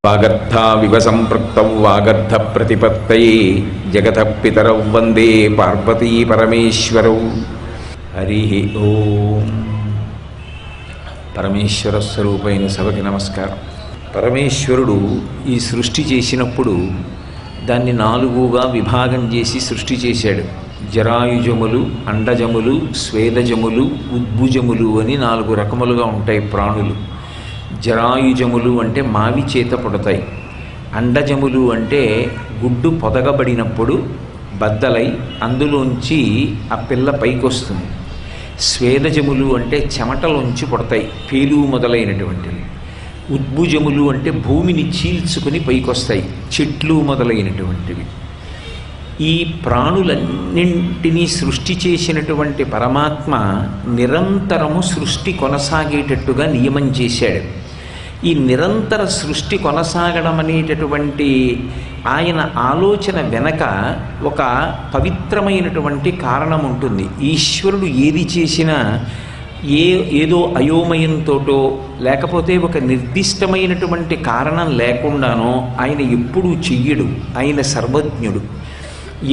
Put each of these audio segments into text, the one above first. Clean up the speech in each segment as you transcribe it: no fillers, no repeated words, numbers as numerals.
వాగర్థావివ సంపృక్తౌ వాగర్థ ప్రతిపత్తయే జగతః పితరౌ వందే పార్వతీ పరమేశ్వరౌ. హరి ఓం. పరమేశ్వర స్వరూపైన సభకి నమస్కారం. పరమేశ్వరుడు ఈ సృష్టి చేసినప్పుడు దాన్ని నాలుగుగా విభాగం చేసి సృష్టి చేశాడు. జరాయుజములు, అండజములు, స్వేదజములు, ఉద్భుజములు అని 4 రకములుగా ఉంటాయి ప్రాణులు. జరాయుజములు అంటే మావి చేత పుడతాయి. అండజములు అంటే గుడ్డు పొదగబడినప్పుడు బద్దలై అందులోంచి ఆ పిల్ల పైకి వస్తుంది. స్వేదజములు అంటే చెమటలోంచి పుడతాయి, పేలు మొదలైనటువంటివి. ఉద్భుజములు అంటే భూమిని చీల్చుకుని పైకొస్తాయి, చెట్లు మొదలైనటువంటివి. ఈ ప్రాణులన్నింటినీ సృష్టి చేసినటువంటి పరమాత్మ నిరంతరము సృష్టి కొనసాగేటట్టుగా నియమం చేశాడు. ఈ నిరంతర సృష్టి కొనసాగడం అనేటటువంటి ఆయన ఆలోచన వెనక ఒక పవిత్రమైనటువంటి కారణం ఉంటుంది. ఈశ్వరుడు ఏది చేసినా ఏదో అయోమయంతోటో లేకపోతే ఒక నిర్దిష్టమైనటువంటి కారణం లేకుండానో ఆయన ఎప్పుడూ చెయ్యడు. ఆయన సర్వజ్ఞుడు.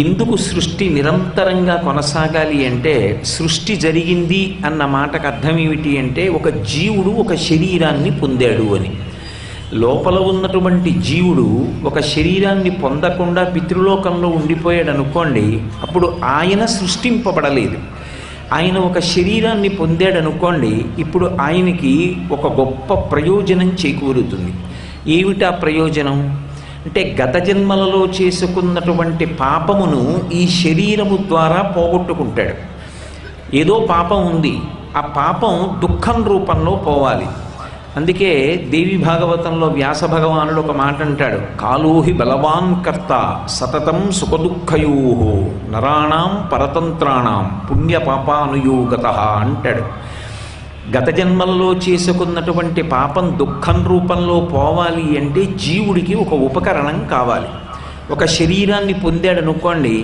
ఎందుకు సృష్టి నిరంతరంగా కొనసాగాలి అంటే, సృష్టి జరిగింది అన్న మాటకు అర్థం ఏమిటి అంటే, ఒక జీవుడు ఒక శరీరాన్ని పొందాడు అని. లోపల ఉన్నటువంటి జీవుడు ఒక శరీరాన్ని పొందకుండా పితృలోకంలో ఉండిపోయాడు అనుకోండి, అప్పుడు ఆయన సృష్టింపబడలేదు. ఆయన ఒక శరీరాన్ని పొందాడు అనుకోండి, ఇప్పుడు ఆయనకి ఒక గొప్ప ప్రయోజనం చేకూరుతుంది. ఏమిటా ప్రయోజనం అంటే, గత జన్మలలో చేసుకున్నటువంటి పాపమును ఈ శరీరము ద్వారా పోగొట్టుకుంటాడు. ఏదో పాపం ఉంది, ఆ పాపం దుఃఖం రూపంలో పోవాలి. అందుకే దేవి భాగవతంలో వ్యాస భగవానుడు ఒక మాట అంటాడు, కాలోహి బలవాన్ కర్త సతతం సుఖదుఃఖయో నరాణాం పరతంత్రాణం పుణ్యపాపానుయోగత అంటాడు. గత జన్మలలో చేసుకున్నటువంటి పాపం దుఃఖం రూపంలో పోవాలి అంటే జీవుడికి ఒక ఉపకరణం కావాలి. ఒక శరీరాన్ని పొందాడు అనుకోండి,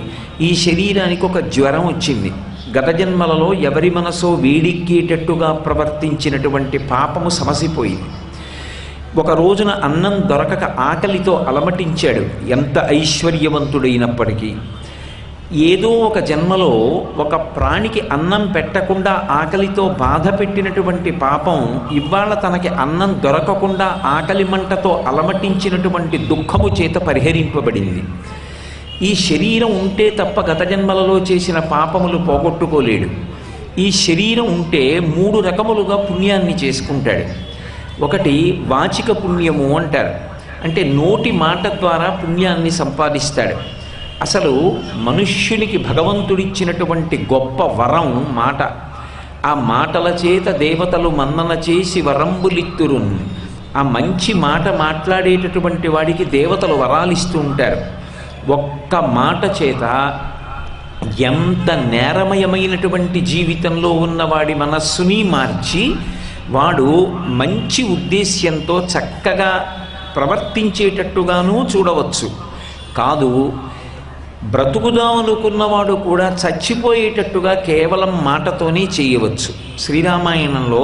ఈ శరీరానికి ఒక జ్వరం వచ్చింది. గత జన్మలలో ఎవరి మనసో వేడెక్కేటట్టుగా ప్రవర్తించినటువంటి పాపము సమసిపోయింది. ఒక రోజున అన్నం దొరకక ఆకలితో అలమటించాడు. ఎంత ఐశ్వర్యవంతుడైనప్పటికీ ఏదో ఒక జన్మలో ఒక ప్రాణికి అన్నం పెట్టకుండా ఆకలితో బాధ పెట్టినటువంటి పాపం ఇవాళ తనకి అన్నం దొరకకుండా ఆకలి మంటతో అలమటించినటువంటి దుఃఖము చేత పరిహరింపబడింది. ఈ శరీరం ఉంటే తప్ప గత జన్మలలో చేసిన పాపములు పోగొట్టుకోలేడు. ఈ శరీరం ఉంటే 3 రకములుగా పుణ్యాన్ని చేసుకుంటాడు. ఒకటి వాచిక పుణ్యము అంటారు, అంటే నోటి మాట ద్వారా పుణ్యాన్ని సంపాదిస్తాడు. అసలు మనుష్యునికి భగవంతుడిచ్చినటువంటి గొప్ప వరం మాట. ఆ మాటల చేత దేవతలు మన్నన చేసి వరంబులిత్తురు. ఆ మంచి మాట మాట్లాడేటటువంటి వాడికి దేవతలు వరాలిస్తూ ఉంటారు. ఒక్క మాట చేత ఎంత నేరమయమైనటువంటి జీవితంలో ఉన్నవాడి మనస్సుని మార్చి వాడు మంచి ఉద్దేశ్యంతో చక్కగా ప్రవర్తించేటట్టుగానూ చూడవచ్చు. కాదు, బ్రతుకుదామనుకున్నవాడు కూడా చచ్చిపోయేటట్టుగా కేవలం మాటతోనే చేయవచ్చు. శ్రీరామాయణంలో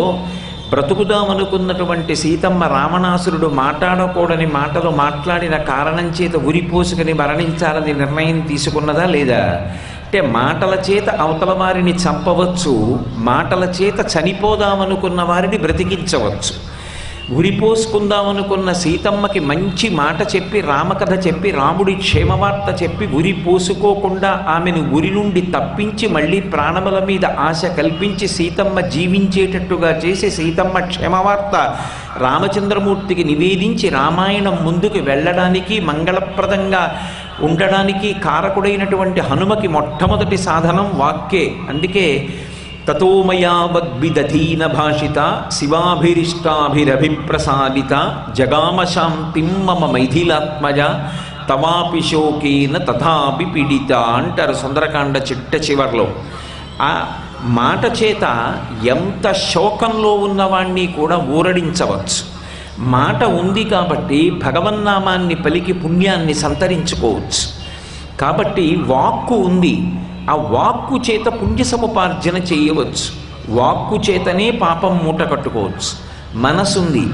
బ్రతుకుదామనుకున్నటువంటి సీతమ్మ రావణాసురుడు మాట్లాడకూడని మాటలు మాట్లాడిన కారణం చేత ఉరిపోసుకుని మరణించాలని నిర్ణయం తీసుకున్నదా లేదా? అంటే మాటల చేత అవతల వారిని చంపవచ్చు, మాటల చేత చనిపోదామనుకున్న వారిని బ్రతికించవచ్చు. ఉరిపోసుకుందామనుకున్న సీతమ్మకి మంచి మాట చెప్పి రామకథ చెప్పి రాముడి క్షేమవార్త చెప్పి ఉరి పోసుకోకుండా ఆమెను ఉరి నుండి తప్పించి మళ్ళీ ప్రాణముల మీద ఆశ కల్పించి సీతమ్మ జీవించేటట్టుగా చేసి సీతమ్మ క్షేమవార్త రామచంద్రమూర్తికి నివేదించి రామాయణం ముందుకు వెళ్ళడానికి మంగళప్రదంగా ఉండడానికి కారకుడైనటువంటి హనుమకి మొట్టమొదటి సాధనం వాక్కే. అందుకే తతో మయా వద్విదధీన భాషిత శివాభిరిష్టాభిరభిప్రసాదిత జగామ శాంతిం మమ మైథిలాత్మజ తవాపి శోకేన తథాపి పీడిత అంటారు సుందరకాండ చివర్లో. ఆ మాట చేత ఎంత శోకంలో ఉన్నవాణ్ణి కూడా ఊరడించవచ్చు. మాట ఉంది కాబట్టి భగవన్నామాన్ని పలికి పుణ్యాన్ని సంతరించుకోవచ్చు. కాబట్టి వాక్కు ఉంది, ఆ వాక్కు చేత పుణ్య సముపార్జన చేయవచ్చు. వాక్కు చేతనే పాపం మూట కట్టుకోవచ్చు. మనసుంది.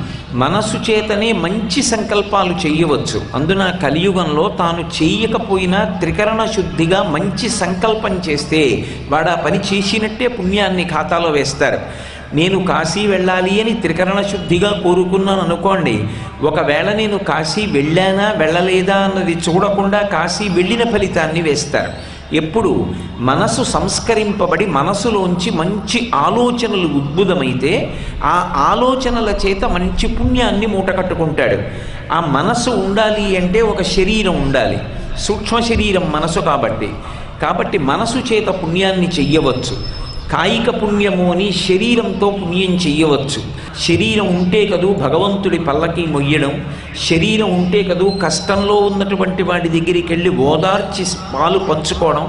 మనసు చేతనే మంచి సంకల్పాలు చేయవచ్చు. అందున కలియుగంలో తాను చేయకపోయినా త్రికరణ శుద్ధిగా మంచి సంకల్పం చేస్తే వాడు ఆ పని చేసినట్టే పుణ్యాన్ని ఖాతాలో వేస్తారు. నేను కాశీ వెళ్ళాలి అని త్రికరణ శుద్ధిగా కోరుకున్నాను అనుకోండి, ఒకవేళ నేను కాశీ వెళ్ళానా వెళ్ళలేదా అన్నది చూడకుండా కాశీ వెళ్ళిన ఫలితాన్ని వేస్తారు. ఎప్పుడు మనసు సంస్కరింపబడి మనసులోంచి మంచి ఆలోచనలు ఉద్భుతమైతే ఆ ఆలోచనల చేత మంచి పుణ్యాన్ని మూటకట్టుకుంటాడు. ఆ మనసు ఉండాలి అంటే ఒక శరీరం ఉండాలి. సూక్ష్మ శరీరం మనసు కాబట్టి మనసు చేత పుణ్యాన్ని చెయ్యవచ్చు. కాయిక పుణ్యము అని శరీరంతో పుణ్యం చెయ్యవచ్చు. శరీరం ఉంటే కదూ భగవంతుడి పల్లకి మొయ్యడం, శరీరం ఉంటే కదూ కష్టంలో ఉన్నటువంటి వాడి దగ్గరికి వెళ్ళి ఓదార్చి పాలు పంచుకోవడం,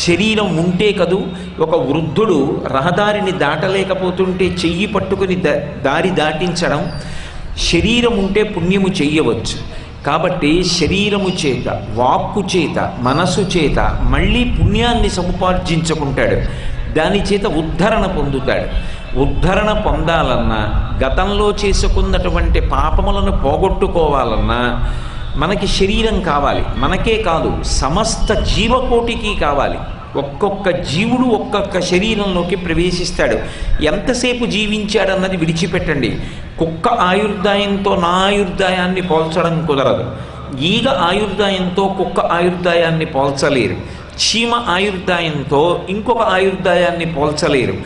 శరీరం ఉంటే కదూ ఒక వృద్ధుడు రహదారిని దాటలేకపోతుంటే చెయ్యి పట్టుకుని దారి దాటించడం. శరీరం ఉంటే పుణ్యము చెయ్యవచ్చు. కాబట్టి శరీరము చేత, వాక్కు చేత, మనసు చేత మళ్ళీ పుణ్యాన్ని సముపార్జించుకుంటాడు. దాని చేత ఉద్ధరణ పొందుతాడు. ఉద్ధరణ పొందాలన్నా, గతంలో చేసుకున్నటువంటి పాపములను పోగొట్టుకోవాలన్నా మనకి శరీరం కావాలి. మనకే కాదు, సమస్త జీవకోటికి కావాలి. ఒక్కొక్క జీవుడు ఒక్కొక్క శరీరంలోకి ప్రవేశిస్తాడు. ఎంతసేపు జీవించాడన్నది విడిచిపెట్టండి. కుక్క ఆయుర్దాయంతో నా ఆయుర్దాయాన్ని పోల్చడం కుదరదు. ఈగ ఆయుర్దాయంతో కుక్క ఆయుర్దాయాన్ని పోల్చలేరు. చీమ ఆయుర్దాయంతో ఇంకొక ఆయుర్దాయాన్ని పోల్చలేరు.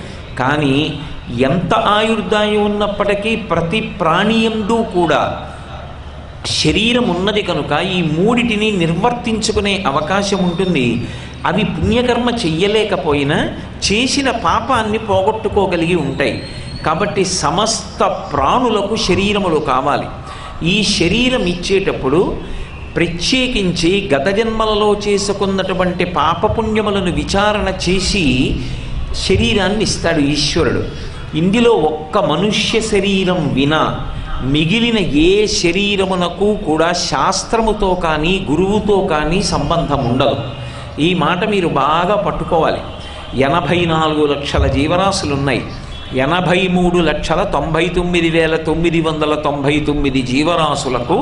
కానీ ఎంత ఆయుర్దాయం ఉన్నప్పటికీ ప్రతి ప్రాణియందు కూడా శరీరం ఉన్నది కనుక ఈ మూడిటిని నిర్వర్తించుకునే అవకాశం ఉంటుంది. అవి పుణ్యకర్మ చెయ్యలేకపోయినా చేసిన పాపాన్ని పోగొట్టుకోగలిగి ఉంటాయి. కాబట్టి సమస్త ప్రాణులకు శరీరములు కావాలి. ఈ శరీరం ఇచ్చేటప్పుడు ప్రత్యేకించి గత జన్మలలో చేసుకున్నటువంటి పాపపుణ్యములను విచారణ చేసి శరీరాన్ని ఇస్తాడు ఈశ్వరుడు. ఇందులో ఒక్క మనుష్య శరీరం వినా మిగిలిన ఏ శరీరమునకు కూడా శాస్త్రముతో కానీ గురువుతో కానీ సంబంధం ఉండదు. ఈ మాట మీరు బాగా పట్టుకోవాలి. 84 లక్షల జీవరాశులున్నాయి. 83,99,999 జీవరాశులకు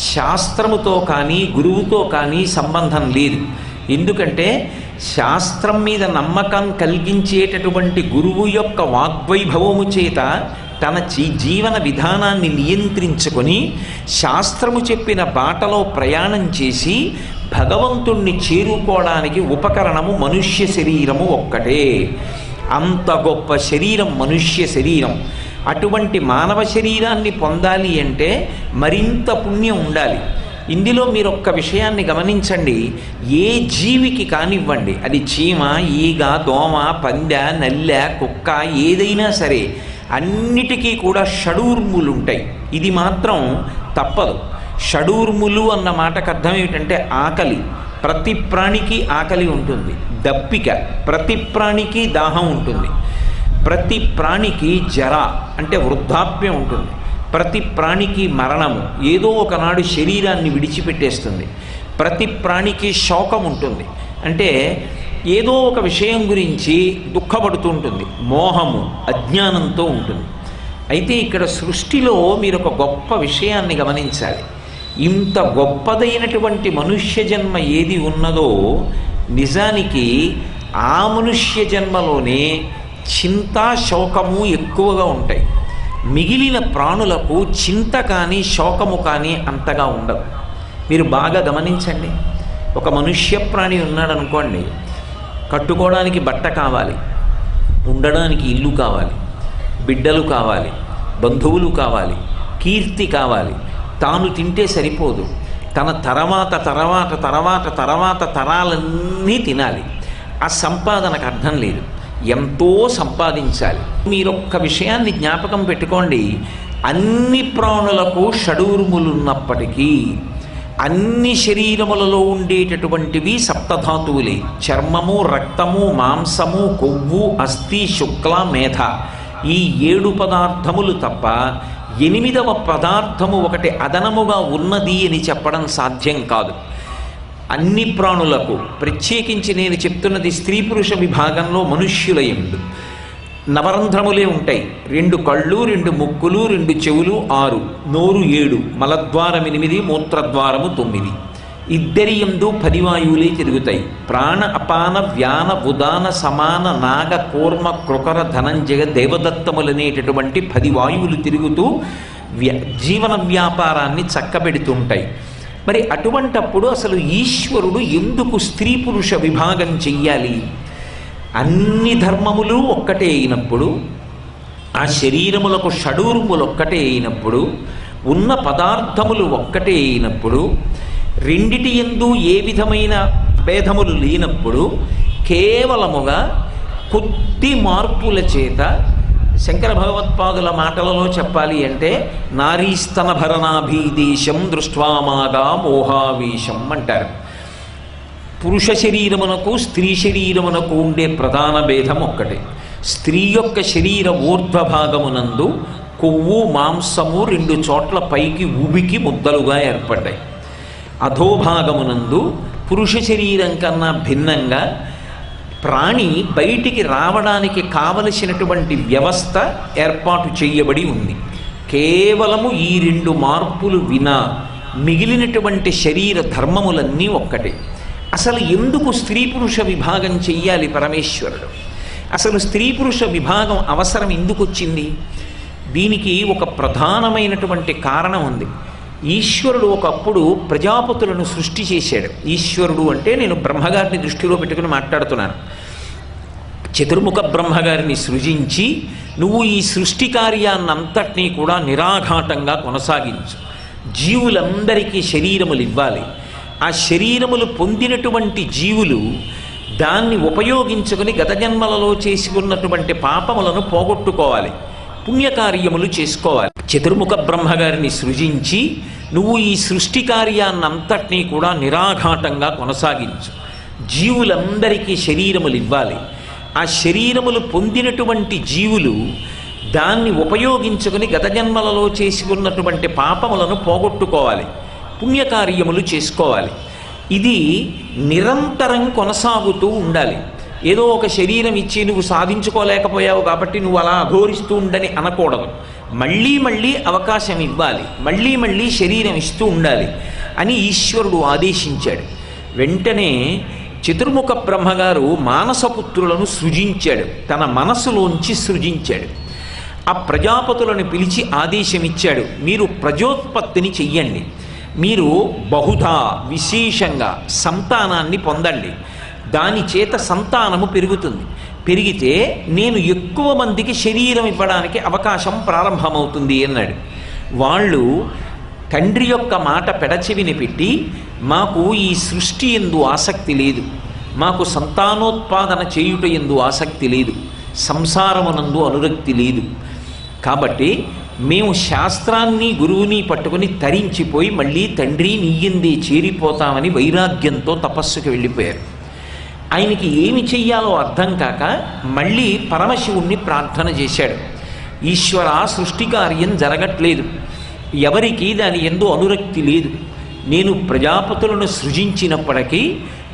శాస్త్రముతో కానీ గురువుతో కానీ సంబంధం లేదు. ఎందుకంటే శాస్త్రం మీద నమ్మకం కలిగించేటటువంటి గురువు యొక్క వాగ్వైభవము చేత తన జీవన విధానాన్ని నియంత్రించుకొని శాస్త్రము చెప్పిన బాటలో ప్రయాణం చేసి భగవంతుణ్ణి చేరుకోవడానికి ఉపకరణము మనుష్య శరీరము ఒక్కటే. అంత గొప్ప శరీరం మనుష్య శరీరం. అటువంటి మానవ శరీరాన్ని పొందాలి అంటే మరింత పుణ్యం ఉండాలి. ఇందులో మీరు ఒక్క విషయాన్ని గమనించండి. ఏ జీవికి కానివ్వండి, అది చీమ, ఈగ, దోమ, పందె, నల్లె, కుక్క ఏదైనా సరే అన్నిటికీ కూడా షడూర్ములు ఉంటాయి. ఇది మాత్రం తప్పదు. షడూర్ములు అన్న మాటకు అర్థం ఏమిటంటే ఆకలి. ప్రతి ప్రాణికి ఆకలి ఉంటుంది. దప్పిక, ప్రతి ప్రాణికి దాహం ఉంటుంది. ప్రతి ప్రాణికి జర అంటే వృద్ధాప్యం ఉంటుంది. ప్రతి ప్రాణికి మరణము, ఏదో ఒకనాడు శరీరాన్ని విడిచిపెట్టేస్తుంది. ప్రతి ప్రాణికి శోకం ఉంటుంది, అంటే ఏదో ఒక విషయం గురించి దుఃఖపడుతూ ఉంటుంది. మోహము, అజ్ఞానంతో ఉంటుంది. అయితే ఇక్కడ సృష్టిలో మీరు ఒక గొప్ప విషయాన్ని గమనించాలి. ఇంత గొప్పదైనటువంటి మనుష్య జన్మ ఏది ఉన్నదో నిజానికి ఆ మనుష్య జన్మలోనే చింత, శోకము ఎక్కువగా ఉంటాయి. మిగిలిన ప్రాణులకు చింత కానీ శోకము కానీ అంతగా ఉండదు. మీరు బాగా గమనించండి. ఒక మనుష్య ప్రాణి ఉన్నాడనుకోండి, కట్టుకోవడానికి బట్ట కావాలి, ఉండడానికి ఇల్లు కావాలి, బిడ్డలు కావాలి, బంధువులు కావాలి, కీర్తి కావాలి. తాను తింటే సరిపోదు, తన తర్వాత తర్వాత తర్వాత తర్వాత తరాలన్నీ తినాలి. ఆ సంపాదనకు అర్థం లేదు, ఎంతో సంపాదించాలి. మీరొక్క విషయాన్ని జ్ఞాపకం పెట్టుకోండి. అన్ని ప్రాణులకు షడూర్ములున్నప్పటికీ అన్ని శరీరములలో ఉండేటటువంటివి సప్తధాతువులే. చర్మము, రక్తము, మాంసము, కొవ్వు, అస్థి, శుక్ల, మేధ, ఈ 7 పదార్థములు తప్ప 8వ పదార్థము ఒకటి అదనముగా ఉన్నది అని చెప్పడం సాధ్యం కాదు. అన్ని ప్రాణులకు, ప్రత్యేకించి నేను చెప్తున్నది స్త్రీ పురుష విభాగంలో మనుష్యుల యందు నవరంధ్రములే ఉంటాయి. 2 కళ్ళు, 2 ముక్కులు, 2 చెవులు, 6, నోరు 7, మలద్వారం 8, మూత్రద్వారము 9. ఇద్దరి యందు 10 వాయువులే తిరుగుతాయి. ప్రాణ అపాన వ్యాన ఉదాన సమాన నాగ కూర్మ కృకర ధనంజయ దేవదత్తములనేటటువంటి 10 వాయువులు తిరుగుతూ జీవన వ్యాపారాన్ని చక్కబెడుతుంటాయి. మరి అటువంటప్పుడు అసలు ఈశ్వరుడు ఎందుకు స్త్రీ పురుష విభాగం చెయ్యాలి? అన్ని ధర్మములు ఒక్కటే అయినప్పుడు, ఆ శరీరములకు షడూర్ములు ఒక్కటే అయినప్పుడు, ఉన్న పదార్థములు ఒక్కటే అయినప్పుడు, రెండిటి యందు ఏ విధమైన భేదములు లేనప్పుడు, కేవలముగా కొద్ది మార్పుల చేత, శంకర భగవత్పాదుల మాటలలో చెప్పాలి అంటే, నారీస్తన భరణాభీదేశం దృష్ట్వామాగా మోహావేశం అంటారు. పురుష శరీరమునకు స్త్రీ శరీరమునకు ఉండే ప్రధాన భేదం ఒక్కటే. స్త్రీ యొక్క శరీర ఊర్ధ్వభాగమునందు కొవ్వు మాంసము 2 చోట్ల పైకి ఉబికి ముద్దలుగా ఏర్పడ్డాయి. అధోభాగమునందు పురుష శరీరం కన్నా భిన్నంగా ప్రాణి బయటికి రావడానికి కావలసినటువంటి వ్యవస్థ ఏర్పాటు చేయబడి ఉంది. కేవలము ఈ 2 మార్పులు వినా మిగిలినటువంటి శరీర ధర్మములన్నీ ఒక్కటే. అసలు ఎందుకు స్త్రీ పురుష విభాగం చెయ్యాలి పరమేశ్వరుడు? అసలు స్త్రీ పురుష విభాగం అవసరం ఎందుకు వచ్చింది? దీనికి ఒక ప్రధానమైనటువంటి కారణం ఉంది. ఈశ్వరుడు ఒకప్పుడు ప్రజాపతులను సృష్టి చేశాడు. ఈశ్వరుడు అంటే నేను బ్రహ్మగారిని దృష్టిలో పెట్టుకుని మాట్లాడుతున్నాను. చతుర్ముఖ బ్రహ్మగారిని సృజించి, నువ్వు ఈ సృష్టి కార్యాన్నంతటినీ కూడా నిరాఘాటంగా కొనసాగించు, జీవులందరికీ శరీరములు ఇవ్వాలి, ఆ శరీరములు పొందినటువంటి జీవులు దాన్ని ఉపయోగించుకుని గత జన్మలలో చేసుకున్నటువంటి పాపములను పోగొట్టుకోవాలి, పుణ్యకార్యములు చేసుకోవాలి. చతుర్ముఖ బ్రహ్మగారిని సృజించి, నువ్వు ఈ సృష్టి కార్యాన్నంతటినీ కూడా నిరాఘాటంగా కొనసాగించు, జీవులందరికీ శరీరములు ఇవ్వాలి, ఆ శరీరములు పొందినటువంటి జీవులు దాన్ని ఉపయోగించుకుని గత జన్మలలో చేసుకున్నటువంటి పాపములను పోగొట్టుకోవాలి, పుణ్యకార్యములు చేసుకోవాలి. ఇది నిరంతరం కొనసాగుతూ ఉండాలి. ఏదో ఒక శరీరం ఇచ్చి నువ్వు సాధించుకోలేకపోయావు కాబట్టి నువ్వు అలా అఘోరిస్తూ ఉండని అనకూడదు. మళ్ళీ మళ్ళీ అవకాశం ఇవ్వాలి, మళ్ళీ మళ్ళీ శరీరం ఇస్తూ ఉండాలి అని ఈశ్వరుడు ఆదేశించాడు. వెంటనే చతుర్ముఖ బ్రహ్మగారు మానసపుత్రులను సృజించాడు, తన మనసులోంచి సృజించాడు. ఆ ప్రజాపతులను పిలిచి ఆదేశమిచ్చాడు, మీరు ప్రజోత్పత్తిని చెయ్యండి, మీరు బహుధా విశేషంగా సంతానాన్ని పొందండి, దాని చేత సంతానము పెరుగుతుంది, పెరిగితే నేను ఎక్కువ మందికి శరీరం ఇవ్వడానికి అవకాశం ప్రారంభమవుతుంది అన్నాడు. వాళ్ళు తండ్రి యొక్క మాట పెడచెవిని పెట్టి, మాకు ఈ సృష్టి యందు ఆసక్తి లేదు, మాకు సంతానోత్పాదన చేయుట యందు ఆసక్తి లేదు, సంసారమునందు అనురక్తి లేదు, కాబట్టి మేము శాస్త్రాన్ని గురువుని పట్టుకుని తరించిపోయి మళ్ళీ తండ్రి నీయందే చేరిపోతామని వైరాగ్యంతో తపస్సుకి వెళ్ళిపోయారు. ఆయనకి ఏమి చెయ్యాలో అర్థం కాక మళ్ళీ పరమశివుణ్ణి ప్రార్థన చేశాడు. ఈశ్వర, సృష్టి కార్యం జరగట్లేదు, ఎవరికి దాని యందు అనురక్తి లేదు, నేను ప్రజాపతులను సృజించినప్పటికీ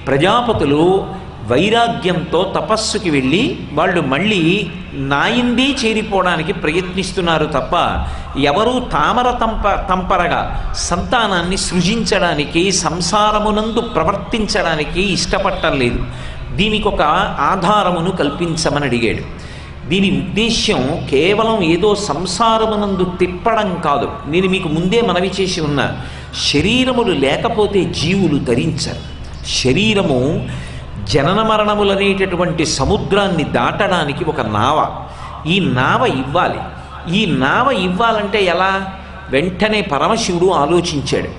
ప్రజాపతులు వైరాగ్యంతో తపస్సుకి వెళ్ళి వాళ్ళు మళ్ళీ నాయందే చేరిపోవడానికి ప్రయత్నిస్తున్నారు తప్ప ఎవరూ తామర తంపరగా సంతానాన్ని సృజించడానికి, సంసారమునందు ప్రవర్తించడానికి ఇష్టపట్టలేదు. దీనికి ఒక ఆధారమును కల్పించమని అడిగాడు. దీని ఉద్దేశ్యం కేవలం ఏదో సంసారమునందు తిప్పడం కాదు. నేను మీకు ముందే మనవి చేసి ఉన్నా, శరీరములు లేకపోతే జీవులు ధరించరు. శరీరము జనన మరణములనేటటువంటి సముద్రాన్ని దాటడానికి ఒక నావ. ఈ నావ ఇవ్వాలి. ఈ నావ ఇవ్వాలంటే ఎలా? వెంటనే పరమశివుడు ఆలోచించాడు.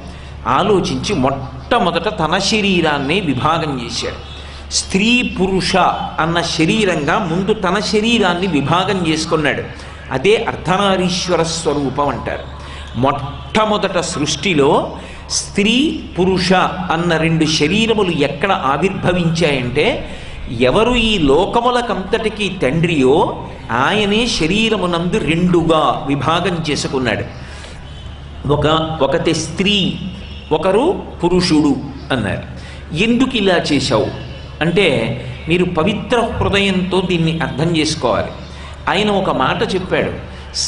ఆలోచించి మొట్టమొదట తన శరీరాన్ని విభాగం చేశాడు. స్త్రీ పురుష అన్న శరీరంగా ముందు తన శరీరాన్ని విభాగం చేసుకున్నాడు. అదే అర్ధనారీశ్వర స్వరూపం అంటారు. మొట్టమొదట సృష్టిలో స్త్రీ పురుష అన్న 2 శరీరములు ఎక్కడ ఆవిర్భవించాయంటే, ఎవరు ఈ లోకములకంతటికీ తండ్రియో ఆయనే శరీరమునందు 2గా విభాగం చేసుకున్నాడు. ఒకటి స్త్రీ, ఒకరు పురుషుడు అన్నారు. ఎందుకు ఇలా చేశావు అంటే, మీరు పవిత్ర హృదయంతో దీన్ని అర్థం చేసుకోవాలి. ఆయన ఒక మాట చెప్పాడు,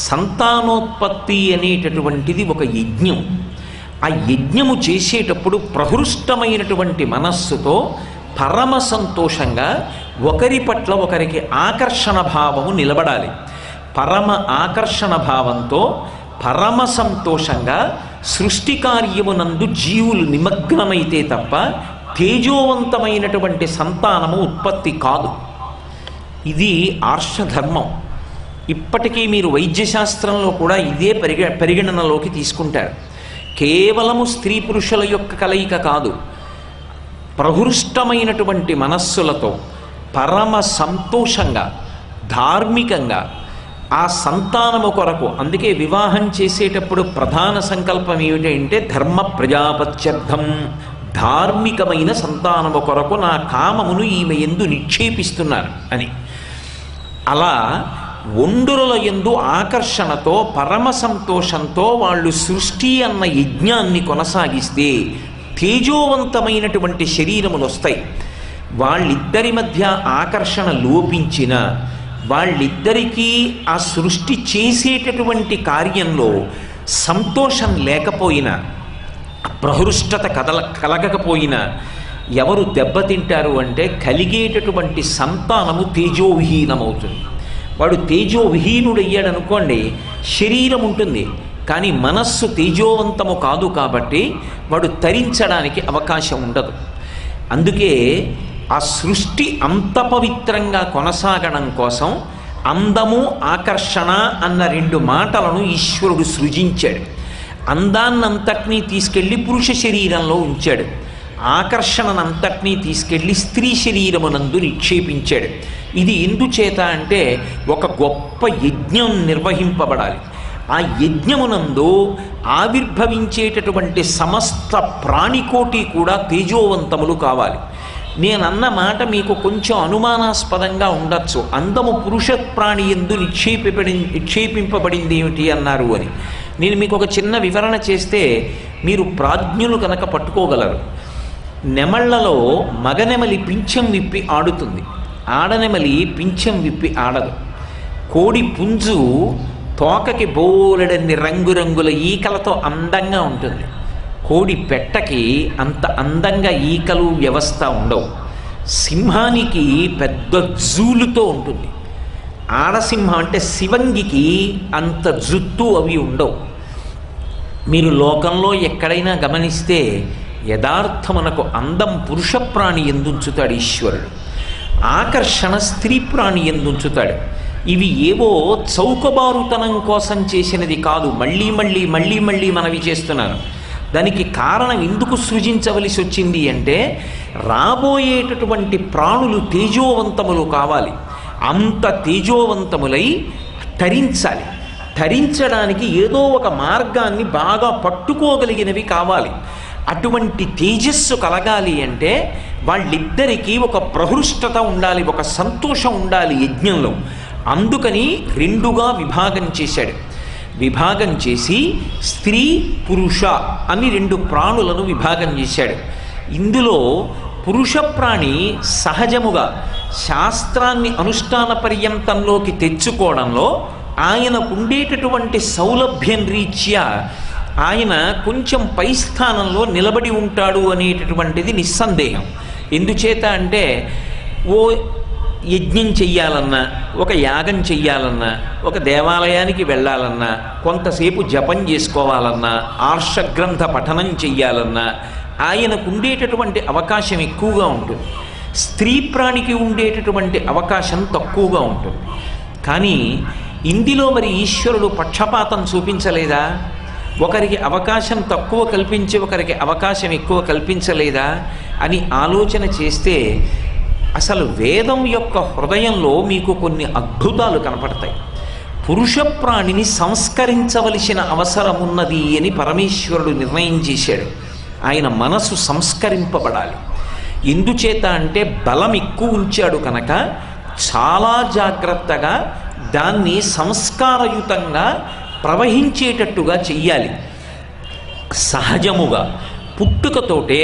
సంతానోత్పత్తి అనేటటువంటిది ఒక యజ్ఞం. ఆ యజ్ఞము చేసేటప్పుడు ప్రహృష్టమైనటువంటి మనస్సుతో పరమ సంతోషంగా ఒకరి పట్ల ఒకరికి ఆకర్షణ భావము నిలబడాలి. పరమ ఆకర్షణ భావంతో పరమ సంతోషంగా సృష్టి కార్యమునందు జీవులు నిమగ్నమైతే తప్ప తేజోవంతమైనటువంటి సంతానము ఉత్పత్తి కాదు. ఇది ఆర్షధర్మం. ఇప్పటికీ మీరు వైద్యశాస్త్రంలో కూడా ఇదే పరిగణనలోకి తీసుకుంటారు. కేవలము స్త్రీ పురుషుల యొక్క కలయిక కాదు, ప్రహృష్టమైనటువంటి మనస్సులతో పరమ సంతోషంగా ధార్మికంగా ఆ సంతానము కొరకు. అందుకే వివాహం చేసేటప్పుడు ప్రధాన సంకల్పం ఏమిటంటే ధర్మ ప్రజాపత్యర్థం, ధార్మికమైన సంతానము కొరకు నా కామమును ఈమె యందు నిక్షేపిస్తున్నాను అని. అలా ఒండుల యందు ఆకర్షణతో పరమ సంతోషంతో వాళ్ళు సృష్టి అన్న యజ్ఞాన్ని కొనసాగిస్తే తేజోవంతమైనటువంటి శరీరములు వస్తాయి. వాళ్ళిద్దరి మధ్య ఆకర్షణ లోపించిన, వాళ్ళిద్దరికీ ఆ సృష్టి చేసేటటువంటి కార్యంలో సంతోషం లేకపోయినా, ప్రహృష్టత కలగకపోయినా ఎవరు దెబ్బతింటారు అంటే కలిగేటటువంటి సంతానము తేజోవిహీనమవుతుంది. వాడు తేజోవిహీనుడయ్యాడనుకోండి, శరీరం ఉంటుంది కానీ మనస్సు తేజోవంతము కాదు కాబట్టి వాడు తరించడానికి అవకాశం ఉండదు. అందుకే ఆ సృష్టి అంత పవిత్రంగా కొనసాగడం కోసం అందము ఆకర్షణ అన్న రెండు మాటలను ఈశ్వరుడు సృజించాడు. అందాన్నంతటినీ తీసుకెళ్ళి పురుష శరీరంలో ఉంచాడు, ఆకర్షణనంతటినీ తీసుకెళ్ళి స్త్రీ శరీరమునందు నిక్షేపించాడు. ఇది ఎందుచేత అంటే ఒక గొప్ప యజ్ఞం నిర్వహింపబడాలి. ఆ యజ్ఞమునందు ఆవిర్భవించేటటువంటి సమస్త ప్రాణికోటి కూడా తేజోవంతములు కావాలి. నేనన్న మాట మీకు కొంచెం అనుమానాస్పదంగా ఉండొచ్చు. అందము పురుష ప్రాణి యందు నిక్షేపింపబడింది ఏమిటి అన్నారు అని. నేను మీకు ఒక చిన్న వివరణ చేస్తే మీరు ప్రాజ్ఞులు కనుక పట్టుకోగలరు. నెమళ్లలో మగనెమలి పింఛం విప్పి ఆడుతుంది, ఆడనెమలి పింఛం విప్పి ఆడదు. కోడి పుంజు తోకకి బోలెడన్ని రంగురంగుల ఈకలతో అందంగా ఉంటుంది. కోడి పెట్టకి అంత అందంగా ఈకలు వ్యవస్థ ఉండవు. సింహానికి పెద్ద జూలుతో ఉంటుంది. ఆడసింహం అంటే శివంగికి అంత జుత్తు అవి ఉండవు. మీరు లోకంలో ఎక్కడైనా గమనిస్తే యథార్థమునకు అందం పురుష ప్రాణి ఎందుంచుతాడు ఈశ్వరుడు, ఆకర్షణ స్త్రీ ప్రాణి ఎందుంచుతాడు. ఇవి ఏవో చౌకబారుతనం కోసం చేసినది కాదు. మళ్ళీ మళ్ళీ మళ్ళీ మళ్ళీ మనవి చేస్తున్నాను. దానికి కారణం ఎందుకు సృజించవలసి వచ్చింది అంటే రాబోయేటటువంటి ప్రాణులు తేజోవంతములు కావాలి. అంత తేజోవంతములై తరించాలి. తరించడానికి ఏదో ఒక మార్గాన్ని బాగా పట్టుకోగలిగినవి కావాలి. అటువంటి తేజస్సు కలగాలి అంటే వాళ్ళిద్దరికీ ఒక ప్రహృష్టత ఉండాలి, ఒక సంతోషం ఉండాలి యజ్ఞంలో. అందుకని రెండుగా విభాగం చేశాడు. విభాగం చేసి స్త్రీ పురుష అని రెండు ప్రాణులను విభాగం చేశాడు. ఇందులో పురుష ప్రాణి సహజముగా శాస్త్రాన్ని అనుష్ఠాన పర్యంతంలోకి తెచ్చుకోవడంలో ఆయనకు ఉండేటటువంటి సౌలభ్యం రీత్యా ఆయన కొంచెం పై స్థానంలో నిలబడి ఉంటాడు అనేటటువంటిది నిస్సందేహం. ఎందుచేత అంటే ఓ యజ్ఞం చెయ్యాలన్నా, ఒక యాగం చెయ్యాలన్నా, ఒక దేవాలయానికి వెళ్ళాలన్నా, కొంతసేపు జపం చేసుకోవాలన్నా, ఆర్షగ్రంథ పఠనం చెయ్యాలన్నా ఆయనకు ఉండేటటువంటి అవకాశం ఎక్కువగా ఉంటుంది. స్త్రీ ప్రాణికి ఉండేటటువంటి అవకాశం తక్కువగా ఉంటుంది. కానీ ఇందులో మరి ఈశ్వరుడు పక్షపాతం చూపించలేదా? ఒకరికి అవకాశం తక్కువ కల్పించి ఒకరికి అవకాశం ఎక్కువ కల్పించలేదా అని ఆలోచన చేస్తే అసలు వేదం యొక్క హృదయంలో మీకు కొన్ని అద్భుతాలు కనపడతాయి. పురుష ప్రాణిని సంస్కరించవలసిన అవసరం ఉన్నది అని పరమేశ్వరుడు నిర్ణయం చేశాడు. ఆయన మనసు సంస్కరింపబడాలి. ఎందుచేత అంటే బలం ఎక్కువ ఉంచాడు కనుక చాలా జాగ్రత్తగా దాన్ని సంస్కారయుతంగా ప్రవహించేటట్టుగా చెయ్యాలి. సహజముగా పుట్టుకతోటే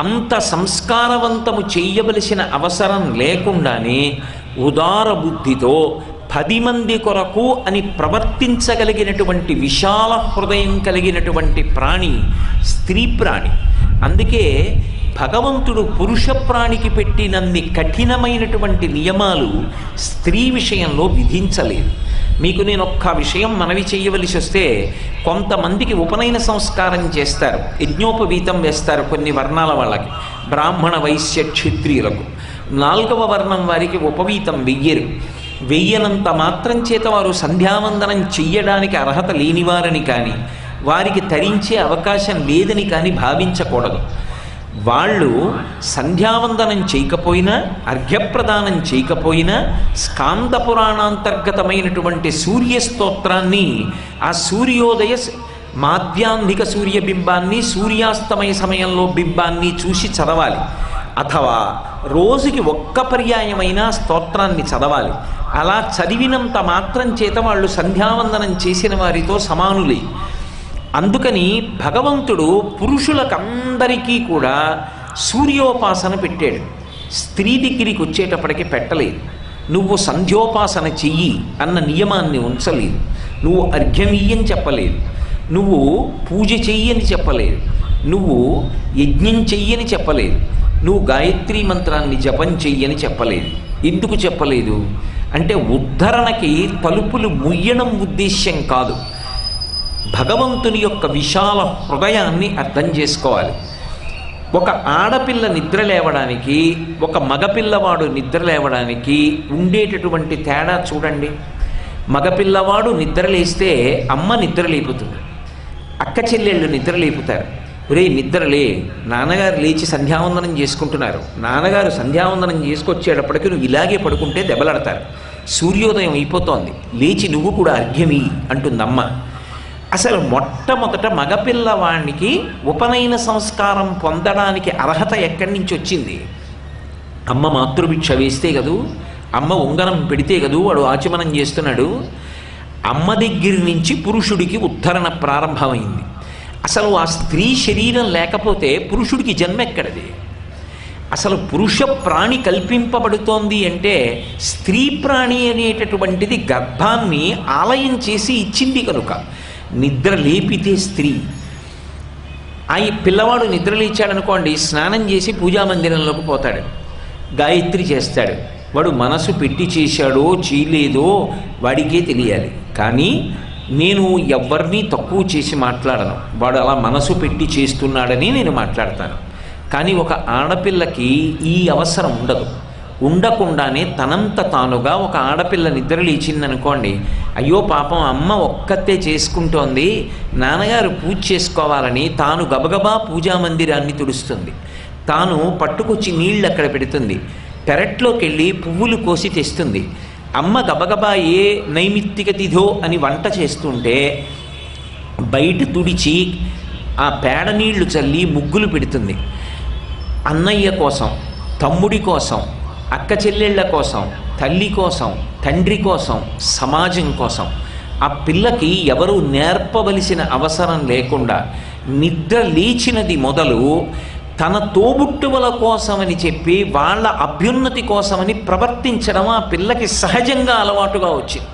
అంత సంస్కారవంతము చెయ్యవలసిన అవసరం లేకుండానే ఉదార బుద్ధితో 10 మంది కొరకు అని ప్రవర్తించగలిగినటువంటి విశాల హృదయం కలిగినటువంటి ప్రాణి స్త్రీ ప్రాణి. అందుకే భగవంతుడు పురుష ప్రాణికి పెట్టినన్ని కఠినమైనటువంటి నియమాలు స్త్రీ విషయంలో విధించలేదు. మీకు నేను ఒక్క విషయం మనవి చేయవలసి వస్తే, కొంతమందికి ఉపనయన సంస్కారం చేస్తారు, యజ్ఞోపవీతం వేస్తారు కొన్ని వర్ణాల వాళ్ళకి, బ్రాహ్మణ వైశ్య క్షత్రియులకు. 4వ వర్ణం వారికి ఉపవీతం వెయ్యరు. వెయ్యనంత మాత్రం చేత వారు సంధ్యావందనం చెయ్యడానికి అర్హత లేనివారని కానీ, వారికి తరించే అవకాశం లేదని కానీ భావించకూడదు. వాళ్ళు సంధ్యావందనం చేయకపోయినా, అర్ఘ్యప్రదానం చేయకపోయినా, స్కాంద పురాణాంతర్గతమైనటువంటి సూర్యస్తోత్రాన్ని, ఆ సూర్యోదయ మాధ్యాహ్నిక సూర్యబింబాన్ని, సూర్యాస్తమయ సమయంలో బింబాన్ని చూసి చదవాలి. అథవా రోజుకి ఒక్క పర్యాయమైనా స్తోత్రాన్ని చదవాలి. అలా చదివినంత మాత్రం చేత వాళ్ళు సంధ్యావందనం చేసిన వారితో సమానులే. అందుకని భగవంతుడు పురుషులకందరికీ కూడా సూర్యోపాసన పెట్టాడు. స్త్రీ దగ్గరికి వచ్చేటప్పటికి పెట్టలేదు. నువ్వు సంధ్యోపాసన చెయ్యి అన్న నియమాన్ని ఉంచలేదు. నువ్వు అర్ఘ్యమీయని చెప్పలేదు. నువ్వు పూజ చెయ్యని చెప్పలేదు. నువ్వు యజ్ఞం చెయ్యని చెప్పలేదు. నువ్వు గాయత్రీ మంత్రాన్ని జపం చెయ్యని చెప్పలేదు. ఎందుకు చెప్పలేదు అంటే, ఉద్ధరణకి తలుపులు ముయ్యడం ఉద్దేశ్యం కాదు. భగవంతుని యొక్క విశాల హృదయాన్ని అర్థం చేసుకోవాలి. ఒక ఆడపిల్ల నిద్ర లేవడానికి, ఒక మగపిల్లవాడు నిద్ర లేవడానికి ఉండేటటువంటి తేడా చూడండి. మగపిల్లవాడు నిద్రలేస్తే అమ్మ నిద్ర లేపుతుంది, అక్క చెల్లెళ్ళు నిద్ర లేపుతారు. ఒరే నిద్రలే, నాన్నగారు లేచి సంధ్యావందనం చేసుకుంటున్నారు, నాన్నగారు సంధ్యావందనం చేసుకొచ్చేటప్పటికి నువ్వు ఇలాగే పడుకుంటే దెబ్బలాడతారు, సూర్యోదయం అయిపోతోంది, లేచి నువ్వు కూడా అర్ఘ్యమి అంటుందమ్మ. అసలు మొట్టమొదట మగపిల్లవాడికి ఉపనయన సంస్కారం పొందడానికి అర్హత ఎక్కడి నుంచి వచ్చింది? అమ్మ మాతృభిక్ష వేస్తే కదూ, అమ్మ ఉంగరం పెడితే కదూ వాడు ఆచమనం చేస్తున్నాడు. అమ్మ దగ్గర నుంచి పురుషుడికి ఉద్ధరణ ప్రారంభమైంది. అసలు ఆ స్త్రీ శరీరం లేకపోతే పురుషుడికి జన్మ ఎక్కడిది? అసలు పురుష ప్రాణి కల్పింపబడుతోంది అంటే స్త్రీ ప్రాణి అనేటటువంటిది గర్భాన్ని ఆలయం చేసి ఇచ్చింది కనుక. నిద్ర లేపితే స్త్రీ. ఆ పిల్లవాడు నిద్ర లేచాడనుకోండి, స్నానం చేసి పూజామందిరంలోకి పోతాడు, గాయత్రి చేస్తాడు. వాడు మనసు పెట్టి చేశాడో చేయలేదో వాడికే తెలియాలి. కానీ నేను ఎవరినీ తక్కువ చేసి మాట్లాడను. వాడు అలా మనసు పెట్టి చేస్తున్నాడని నేను మాట్లాడతాను. కానీ ఒక ఆడపిల్లకి ఈ అవసరం ఉండదు. ఉండకుండానే తనంత తానుగా ఒక ఆడపిల్ల నిద్ర లేచిందనుకోండి, అయ్యో పాపం అమ్మ ఒక్కతే చేసుకుంటోంది, నాన్నగారు పూజ చేసుకోవాలని తాను గబగబా పూజామందిరాన్ని తుడుస్తుంది. తాను పట్టుకొచ్చి నీళ్ళు అక్కడ పెడుతుంది. పెరట్లోకి వెళ్ళి పువ్వులు కోసి తెస్తుంది. అమ్మ గబగబా ఏ నైమిత్తిక తిథో అని వంట చేస్తుంటే బయట తుడిచి ఆ పేడ నీళ్లు చల్లి ముగ్గులు పెడుతుంది. అన్నయ్య కోసం, తమ్ముడి కోసం, అక్క చెల్లెళ్ళ కోసం, తల్లి కోసం, తండ్రి కోసం, సమాజం కోసం. ఆ పిల్లకి ఎవరు నేర్పవలసిన అవసరం లేకుండా నిద్ర లేచినది మొదలు తన తోబుట్టువుల కోసమని చెప్పి వాళ్ళ అభ్యున్నతి కోసమని ప్రవర్తించడం ఆ పిల్లకి సహజంగా అలవాటుగా వచ్చింది.